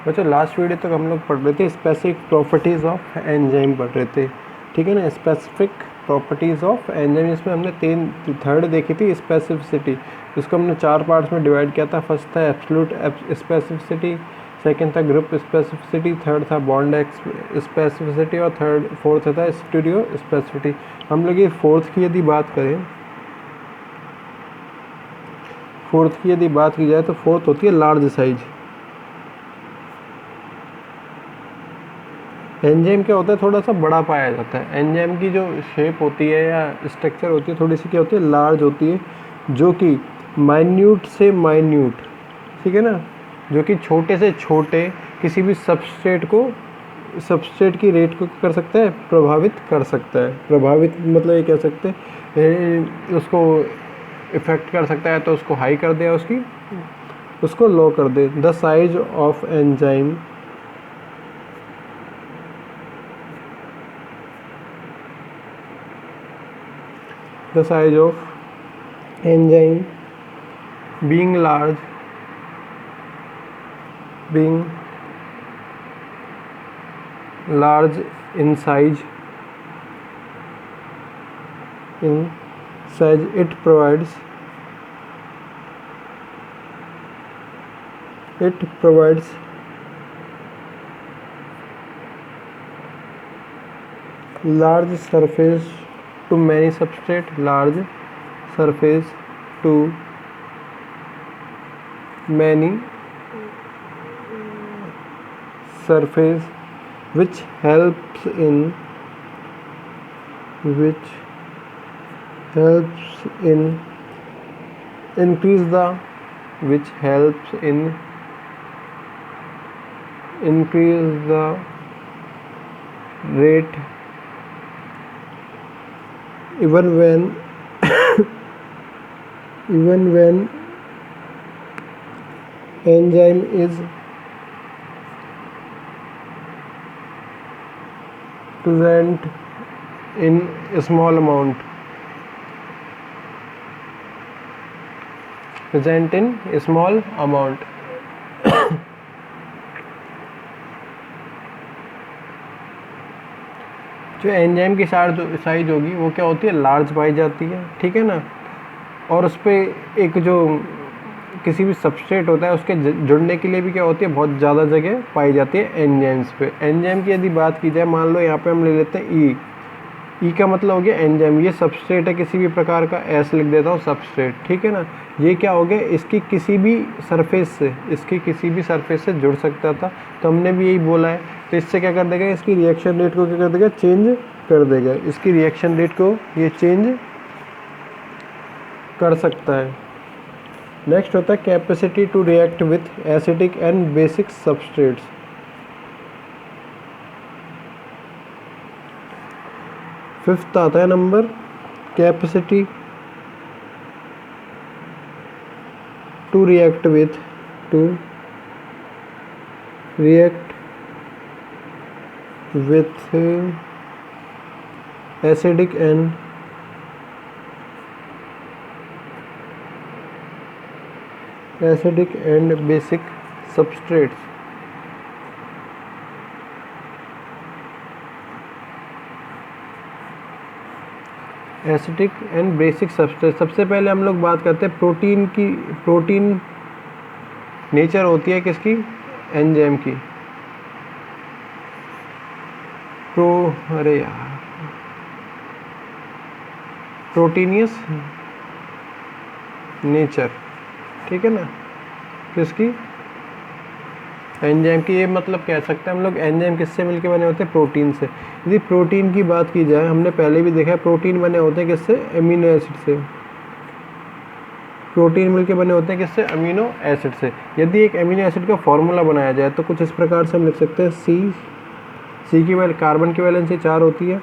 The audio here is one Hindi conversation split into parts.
बच्चों लास्ट वीडियो तक हम लोग पढ़ रहे थे स्पेसिफिक प्रॉपर्टीज़ ऑफ एंजाइम पढ़ रहे थे, ठीक है ना। स्पेसिफिक प्रॉपर्टीज़ ऑफ एंजाइम, इसमें हमने थर्ड देखी थी स्पेसिफिसिटी। इसको हमने 4 पार्ट्स में डिवाइड किया था। फर्स्ट था एब्सोल्यूट स्पेसिफिसिटी, सेकंड था ग्रुप स्पेसिफिसिटी, थर्ड था बॉन्ड स्पेसिफिसिटी और फोर्थ था स्टीरियो स्पेसिफिसिटी। हम लोग ये फोर्थ की यदि बात की जाए तो फोर्थ होती है लार्ज साइज। एंजाइम क्या होता है, थोड़ा सा बड़ा पाया जाता है। एंजाइम की जो शेप होती है या स्ट्रक्चर होती है थोड़ी सी क्या होती है, लार्ज होती है, जो कि माइन्यूट से माइन्यूट, ठीक है ना, जो कि छोटे से छोटे किसी भी सबस्ट्रेट की रेट को कर सकता है, प्रभावित कर सकता है। प्रभावित मतलब ये कह सकते हैं उसको इफेक्ट कर सकता है, तो उसको हाई कर दे या उसको लो कर दे। The size of enzyme being large in size, it provides large surface to many substrate, which helps in increase the rate even when enzyme is present in a small amount, जो एंजाइम की साइज होगी वो क्या होती है, लार्ज पाई जाती है, ठीक है ना। और उस पर एक जो किसी भी सबस्ट्रेट होता है उसके जुड़ने के लिए भी क्या होती है, बहुत ज़्यादा जगह पाई जाती है एंजाइम्स पे। एंजाइम की यदि बात की जाए, मान लो यहाँ पे हम ले लेते हैं ई का मतलब हो गया एंजाइम। ये सबस्ट्रेट है किसी भी प्रकार का, एस लिख देता हूँ सबस्ट्रेट, ठीक है ना। ये क्या हो गया, इसकी किसी भी सरफेस से जुड़ सकता था, तो हमने भी यही बोला है। तो इससे क्या कर देगा, इसकी रिएक्शन रेट को क्या कर देगा, चेंज कर देगा। इसकी रिएक्शन रेट को ये चेंज कर सकता है। नेक्स्ट होता है capacity to react with acidic and basic substrates. Fifth आता है number, capacity to react with acidic and basic substrates. Acidic and basic substrate. सबसे पहले हम लोग बात करते हैं प्रोटीन की। प्रोटीन नेचर होती है किसकी, एंजाइम की। प्रोटीनियस नेचर, ठीक है ना, किसकी, एंजाइम की। ये मतलब कह सकते हैं हम लोग एंजाइम किससे मिलके बने होते हैं, प्रोटीन से। यदि प्रोटीन की बात की जाए, हमने पहले भी देखा है प्रोटीन बने होते हैं किससे, अमीनो एसिड से। प्रोटीन मिलके बने होते हैं किससे, अमीनो एसिड से। यदि एक अमीनो एसिड का फॉर्मूला बनाया जाए तो कुछ इस प्रकार से हम लिख सकते हैं, सी की कार्बन की वैलेंसी 4 होती है,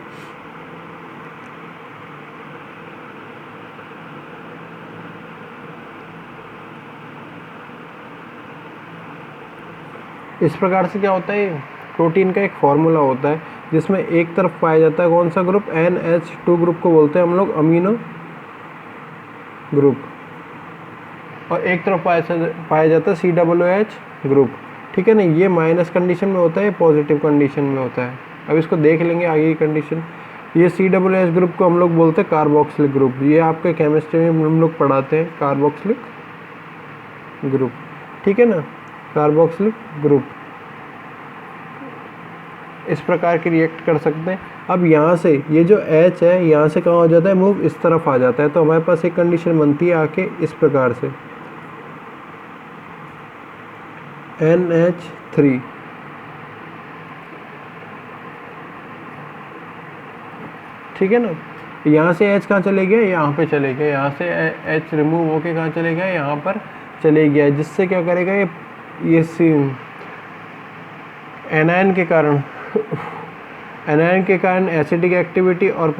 इस प्रकार से क्या होता है, प्रोटीन का एक फॉर्मूला होता है जिसमें एक तरफ पाया जाता है कौन सा ग्रुप, NH2 ग्रुप को बोलते हैं हम लोग अमीनो ग्रुप, और एक तरफ पाया जाता है COOH ग्रुप, ठीक है ना। ये माइनस कंडीशन में होता है, पॉजिटिव कंडीशन में होता है। अब इसको देख लेंगे आगे की कंडीशन। ये COOH ग्रुप को हम लोग बोलते हैं कार्बोक्सिलिक ग्रुप। ये आपके केमिस्ट्री में हम लोग पढ़ाते हैं कार्बोक्सिलिक ग्रुप, ठीक है ना, कार्बोक्सिलिक ग्रुप। इस प्रकार की रिएक्ट कर सकते हैं। अब यहाँ से ये जो H है यहाँ से कहाँ हो जाता है, मूव इस तरफ आ जाता है। तो हमारे पास एक कंडीशन बनती है आके इस प्रकार से, NH3, ठीक है ना। यहाँ से H कहाँ चले गया, यहाँ पे चले गए। यहाँ से H रिमूव होके कहाँ चले गया, यहाँ पर चले गया। जिससे क्या करेगा ये एनायन के कारण एसिडिक एक्टिविटी और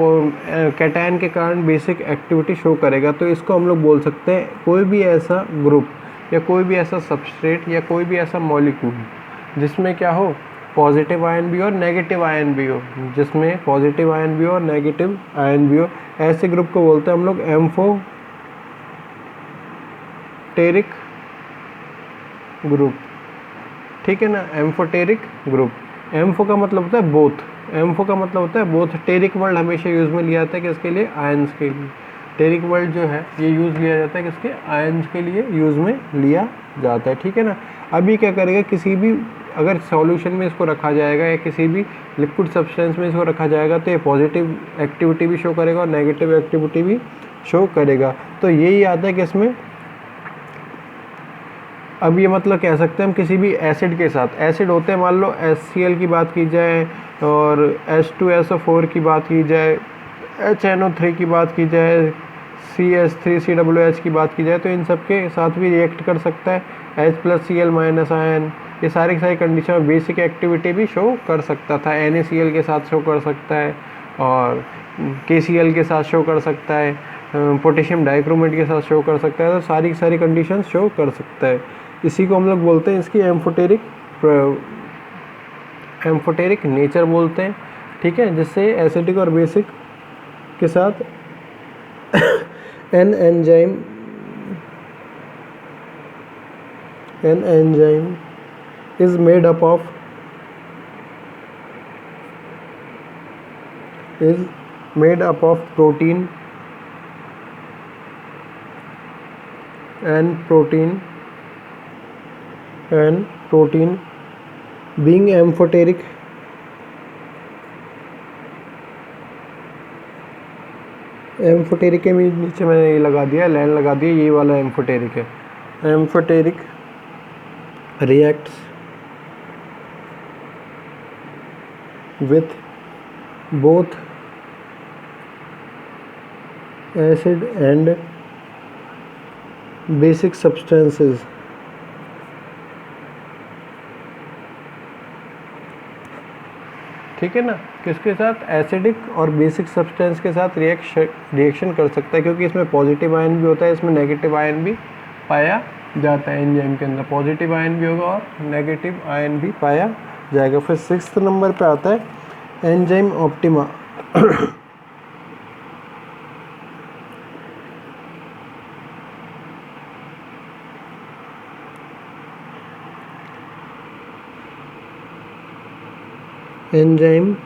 कैटायन के कारण बेसिक एक्टिविटी शो करेगा। तो इसको हम लोग बोल सकते हैं कोई भी ऐसा ग्रुप या कोई भी ऐसा सबस्ट्रेट या कोई भी ऐसा मॉलिक्यूल जिसमें क्या हो, पॉजिटिव आयन भी और नेगेटिव आयन भी हो, जिसमें पॉजिटिव आयन भी हो और नेगेटिव आयन भी हो, ऐसे ग्रुप को बोलते हैं हम लोग एम्फोटेरिक ग्रुप, ठीक है ना, एम्फोटेरिक ग्रुप। एम्फो का मतलब होता है बोथ, एम्फो का मतलब होता है बोथ। टेरिक वर्ड हमेशा यूज़ में लिया जाता है किसके लिए, आयंस के लिए। टेरिक वर्ड जो है ये यूज़ लिया जाता है किसके, आयंस के लिए यूज़ में लिया जाता है, ठीक है ना। अभी क्या करेगा, किसी भी अगर सॉल्यूशन में इसको रखा जाएगा या किसी भी लिक्विड सब्सटेंस में इसको रखा जाएगा तो ये पॉजिटिव एक्टिविटी भी शो करेगा और नेगेटिव एक्टिविटी भी शो करेगा। तो यही आता है कि इसमें अब ये मतलब कह सकते हैं हम किसी भी एसिड के साथ, एसिड होते हैं मान लो HCl की बात की जाए और H2SO4 की बात की जाए, HNO3 की बात की जाए, CH3COOH की बात की जाए, तो इन सब के साथ भी रिएक्ट कर सकता है। H+Cl- आयन, ये सारी की सारी कंडीशन बेसिक एक्टिविटी भी शो कर सकता था। NaCl के साथ शो कर सकता है और KCl के साथ शो कर सकता है, पोटेशियम डाइक्रोमेट के साथ शो कर सकता है। तो सारी की सारी कंडीशन शो कर सकता है। इसी को हम लोग बोलते हैं इसकी एम्फोटेरिक नेचर बोलते हैं, ठीक है। जिससे एसिडिक और बेसिक के साथ an enzyme is made up of protein and protein being amphoteric के नीचे मैंने ये लगा दिया, लाइन लगा दी, ये वाला एम्फोटेरिक है। Amphoteric reacts with both acid and basic substances, ठीक है ना। किसके साथ, एसिडिक और बेसिक सब्सटेंस के साथ रिएक्शन कर सकता है, क्योंकि इसमें पॉजिटिव आयन भी होता है, इसमें नेगेटिव आयन भी पाया जाता है। एंजाइम के अंदर पॉजिटिव आयन भी होगा और नेगेटिव आयन भी पाया जाएगा। फिर 6th नंबर पे आता है एंजाइम ऑप्टिमा। एंजाइम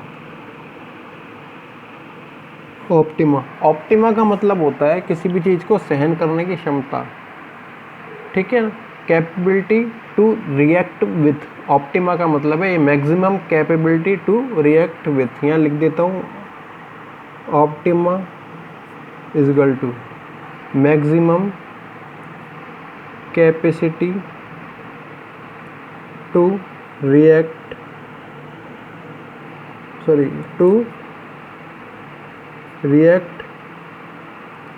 ऑप्टिमा का मतलब होता है किसी भी चीज़ को सहन करने की क्षमता, ठीक है ना। Capability to react with, optima का मतलब है ये maximum capability to react with. यहाँ लिख देता हूँ, optima is equal to maximum capacity to react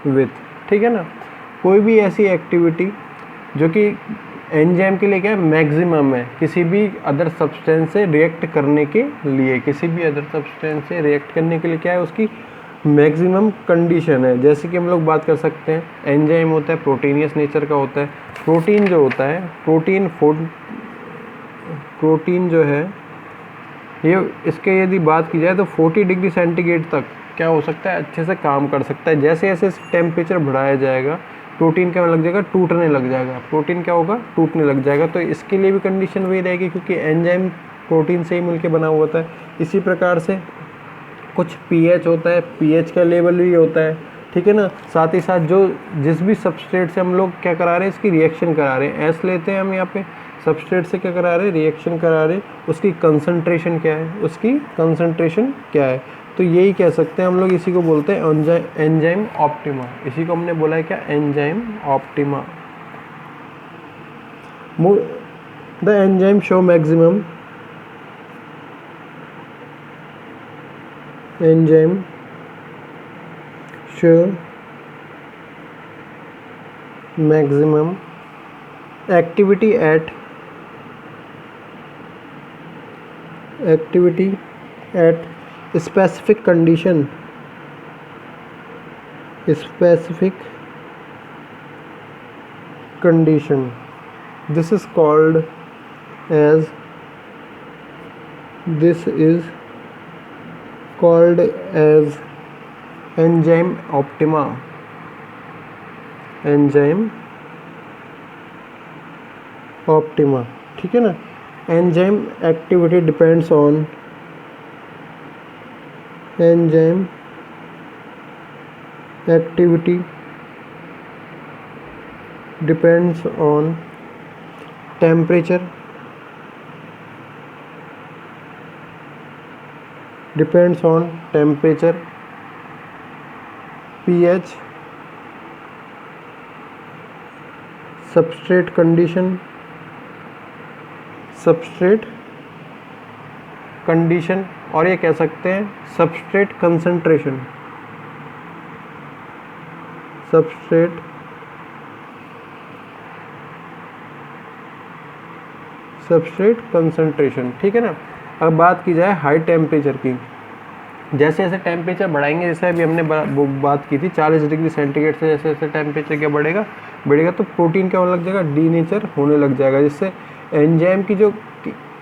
with, ठीक है ना। कोई भी ऐसी एक्टिविटी जो कि एंजाइम के लिए क्या है, मैक्सिमम है, किसी भी अदर सब्सटेंस से रिएक्ट करने के लिए, किसी भी अदर सब्सटेंस से रिएक्ट करने के लिए क्या है, उसकी मैक्सिमम कंडीशन है। जैसे कि हम लोग बात कर सकते हैं, एंजाइम होता है प्रोटीनियस नेचर का होता है। प्रोटीन जो होता है, प्रोटीन जो है ये, इसके यदि बात की जाए तो 40 डिग्री सेंटीग्रेड तक क्या हो सकता है, अच्छे से काम कर सकता है। जैसे जैसे टेम्परेचर बढ़ाया जाएगा प्रोटीन क्या लग जाएगा, टूटने लग जाएगा, प्रोटीन क्या होगा, टूटने लग जाएगा। तो इसके लिए भी कंडीशन वही रहेगी क्योंकि एंजाइम प्रोटीन से ही मिलके बना हुआ होता है। इसी प्रकार से कुछ पीएच होता है, पीएच का लेवल भी होता है, ठीक है ना। साथ ही साथ जो जिस भी सबस्ट्रेट से हम लोग क्या करा रहे हैं, इसकी रिएक्शन करा रहे हैं, एस लेते हैं हम यहाँ पे, सबस्ट्रेट से क्या करा रहे हैं, रिएक्शन करा रहे हैं, उसकी कंसंट्रेशन क्या है, उसकी कंसंट्रेशन क्या है। तो यही कह सकते हैं हम लोग, इसी को बोलते हैं एंजाइम ऑप्टिमा। इसी को हमने बोला है क्या, enzyme optima. The enzyme show maximum, enzyme show maximum activity at specific condition, this is called as enzyme optima, enzyme optima, ठीक है ना। Enzyme activity depends on, enzyme activity depends on temperature, pH, substrate condition, और ये कह सकते हैं सबस्ट्रेट कंसंट्रेशन, ठीक है ना। अब बात की जाए हाई टेम्परेचर की, जैसे जैसे टेम्परेचर बढ़ाएंगे, जैसे अभी हमने बात की थी 40 डिग्री सेंटीग्रेड से जैसे जैसे टेम्परेचर क्या बढ़ेगा तो प्रोटीन क्या होने लग जाएगा, डीनेचर होने लग जाएगा, जिससे एंजाइम की जो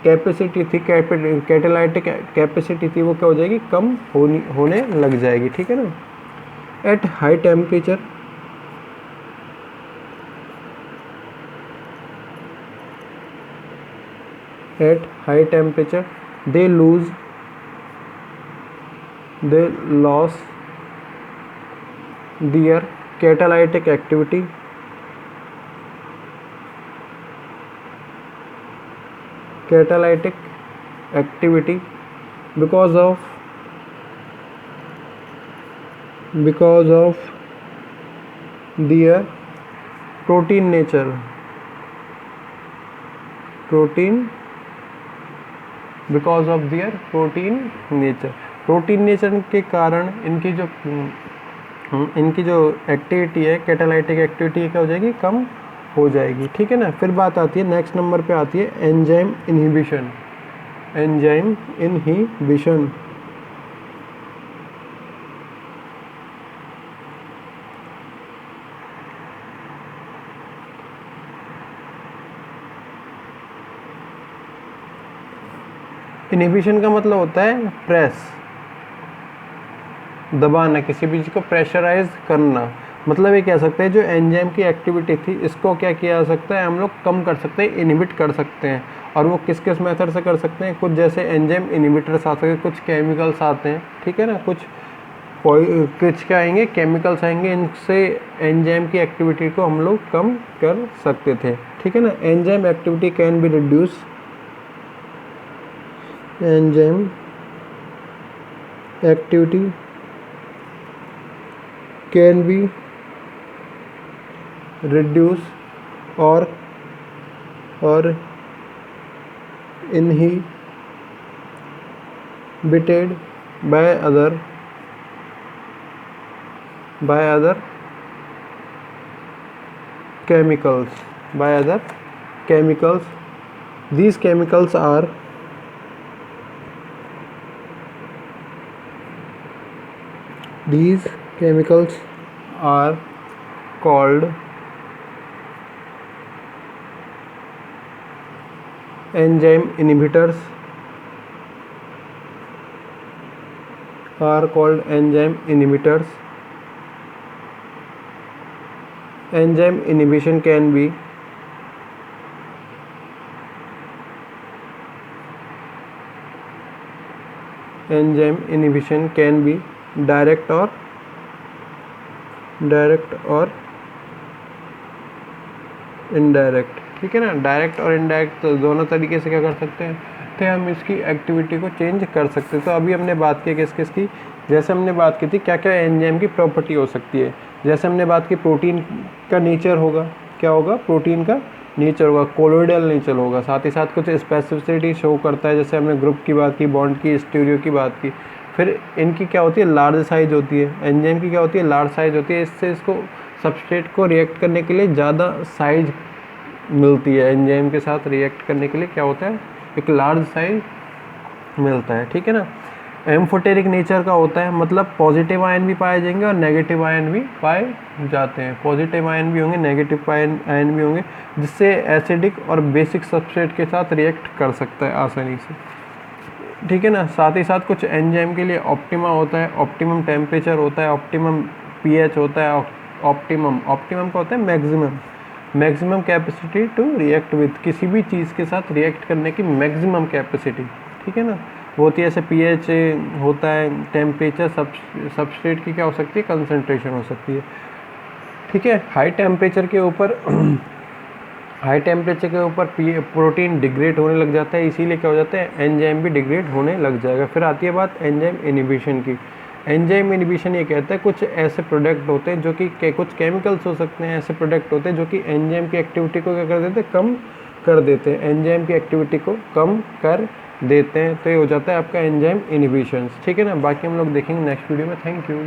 कैपेसिटी थी, कैटालाइटिक कैपेसिटी थी, वो क्या हो जाएगी, कम होने लग जाएगी, ठीक है ना। At high temperature, they lost their catalytic activity, because of their protein nature, protein nature के कारण इनकी जो एक्टिविटी है, कैटालाइटिक एक्टिविटी क्या हो जाएगी, कम हो जाएगी, ठीक है ना। फिर बात आती है नेक्स्ट नंबर पे आती है एंजाइम इनहिबिशन, इनहिबिशन का मतलब होता है प्रेस, दबाना, किसी भी चीज़ को प्रेशराइज करना। मतलब ये कह सकते हैं जो एंजाइम की एक्टिविटी थी, इसको क्या किया जा सकता है, हम लोग कम कर सकते हैं, इनहिबिट कर सकते हैं। और वो किस किस मेथड से कर सकते हैं, कुछ जैसे एंजाइम इनहिबिटर्स आते हैं, कुछ केमिकल्स आते हैं, ठीक है ना, कुछ क्या आएंगे, केमिकल्स आएंगे, इनसे एंजाइम की एक्टिविटी को हम लोग कम कर सकते थे, ठीक है ना। Enzyme activity can be reduce, enzyme activity can be reduce और inhibited by other chemicals. These chemicals are called enzyme inhibitors, enzyme inhibition can be enzyme inhibition can be direct or indirect, ठीक है ना। डायरेक्ट और इनडायरेक्ट तो दोनों तरीके से क्या कर सकते हैं, तो हम इसकी एक्टिविटी को चेंज कर सकते हैं। तो अभी हमने बात की किस किस की, जैसे हमने बात की थी क्या क्या एंजाइम की प्रॉपर्टी हो सकती है। जैसे हमने बात की प्रोटीन का नेचर होगा, क्या होगा, प्रोटीन का नेचर होगा, कोलोइडल नेचर होगा। साथ ही साथ कुछ स्पेसिफिसिटी शो करता है, जैसे हमने ग्रुप की बात की, बॉन्ड की, स्टीरियो की बात की। फिर इनकी क्या होती है, लार्ज साइज होती है। एंजाइम की क्या होती है, लार्ज साइज होती है। इससे इसको सबस्ट्रेट को रिएक्ट करने के लिए ज़्यादा साइज मिलती है। एंजाइम के साथ रिएक्ट करने के लिए क्या होता है, एक लार्ज साइज मिलता है, ठीक है ना। एम्फोटेरिक नेचर का होता है, मतलब पॉजिटिव आयन भी पाए जाएंगे और नेगेटिव आयन भी पाए जाते हैं। पॉजिटिव आयन भी होंगे, नेगेटिव आयन भी होंगे, जिससे एसिडिक और बेसिक सबस्ट्रेट के साथ रिएक्ट कर सकता है आसानी से, ठीक है ना। साथ ही साथ कुछ एंजाइम के लिए ऑप्टिमा होता है, ऑप्टिमम टेम्परेचर होता है, ऑप्टिमम पीएच होता है, ऑप्टिमम का होता है maximum capacity to react with, किसी भी चीज़ के साथ रिएक्ट करने की मैक्सिमम कैपेसिटी, ठीक है ना, वो होती है। ऐसे पीएच होता है, टेम्परेचर सबस्ट्रेट की क्या हो सकती है, कंसंट्रेशन हो सकती है, ठीक है। हाई टेम्परेचर के ऊपर प्रोटीन डिग्रेड होने लग जाता है, इसीलिए क्या हो जाता है, एंजाइम भी डिग्रेड होने लग जाएगा। फिर आती है बात एंजाइम इनिबिशन की। एंजाइम इनिबिशन ये कहता है कुछ ऐसे प्रोडक्ट होते हैं जो कि कुछ केमिकल्स हो सकते हैं, ऐसे प्रोडक्ट होते हैं जो कि एंजाइम की एक्टिविटी को क्या कर देते हैं, कम कर देते हैं, एंजाइम की एक्टिविटी को कम कर देते हैं। तो ये हो जाता है आपका एंजाइम इनिबिशन, ठीक है ना। बाकी हम लोग देखेंगे नेक्स्ट वीडियो में। Thank you.